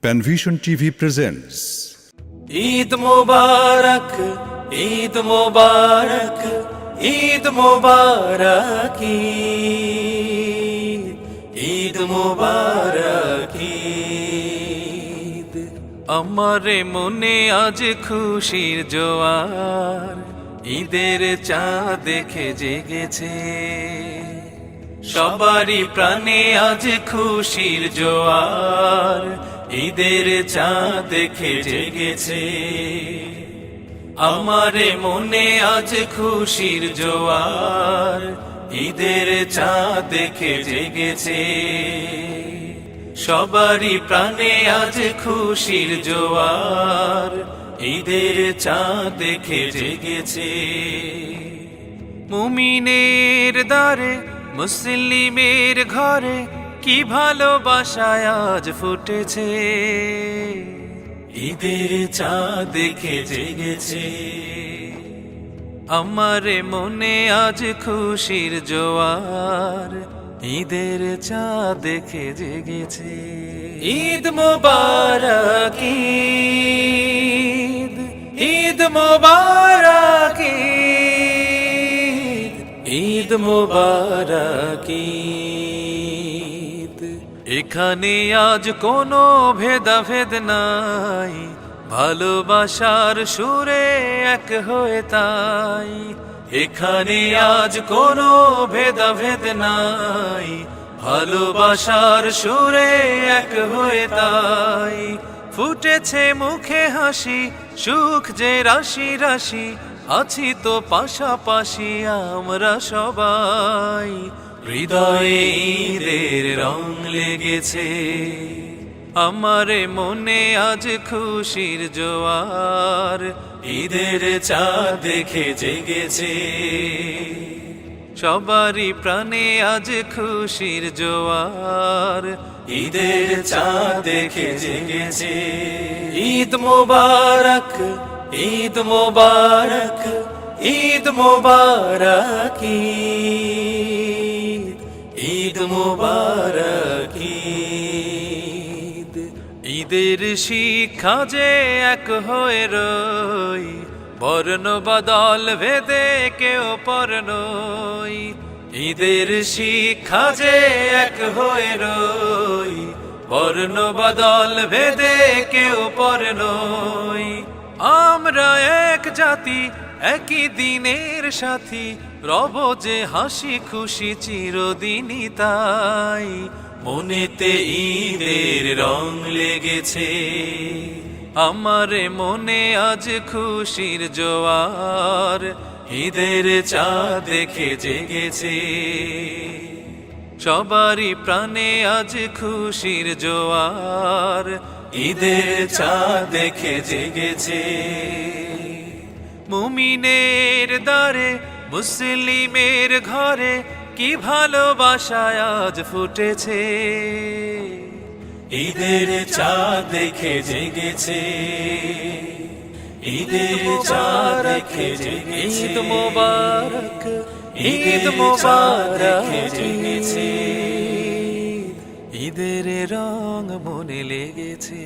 Panvision TV presents Eid মোবারক, ঈদ মোবারক, ঈদ মোবারক, ঈদ মোবারক। ঈদ আমার মনে আজ খুশির জোয়ার, ঈদের চাঁদ দেখে জেগেছে। সবারই প্রাণে আজ খুশির জোয়ার, ঈদের চাঁদ দেখে জেগেছে। আমার মনে আজ খুশির জোয়ার, ঈদের চাঁদ দেখে জেগেছে। সবারই প্রাণে আজ খুশির জোয়ার, ঈদের চাঁদ দেখে জেগেছে। মুমিনের দ্বারে মুসলিমের ঘরে কি ভালোবাসায় আজ ফুটেছে। ঈদের চাঁদ দেখে জেগেছে। আমার মনে আজ খুশির জোয়ার, ঈদের চাঁদ দেখে জেগেছে। ঈদ মোবারক, ঈদ, ঈদ মোবারক, ঈদ মোবারক। এখানে আজ কোনো ভেদাভেদ নাই, ভালোবাসার সুরে এক হয়ে তাই। এখানে আজ কোনো ভেদাভেদ নাই, ভালোবাসার সুরে এক হয়ে তাই। ফুটেছে মুখে হাসি, সুখ যে রাশি রাশি, আছি তো পাশাপাশি আমরা সবাই। হৃদয়ে ঈদের রং লেগেছে। আমার মনে আজ খুশির জোয়ার, ঈদের চাঁদ দেখে জেগেছে। সবারই প্রাণে আজ খুশির জোয়ার, ঈদের চাঁদ দেখে জেগেছে। ঈদ মোবারক, ঈদ মোবারক, ঈদ মোবারক, ঈদ মোবারক। ঈদের শিক্ষা যে এক হয়ে রই, বর্ণ বদল ভেদে কেউ পর নই। ঈদের শিক্ষা যে এক হয়ে রই, বর্ণ বদল ভেদে কেউ পর নই। আমরা এক জাতি, একই দিনের সাথী, রব যে হাসি খুশি চিরদিনই তাই। মনেতে ঈদের রং লেগেছে। আমার মনে আজ খুশির জোয়ার, ঈদের চাঁদ দেখে জেগেছে। সবারই প্রাণে আজ খুশির জোয়ার, ঈদের চাঁদ দেখে জেগেছে। মুমিনের দ্বারে মুসলিমের ঘরে কি ভালোবাসায় আজ ফুটেছে। ঈদের চাঁদ দেখে জেগেছে। ঈদের চাঁদ দেখে জেগেছে। ঈদ মোবারক, ঈদ মোবারক জেগেছে। ঈদের রং মনে লেগেছে।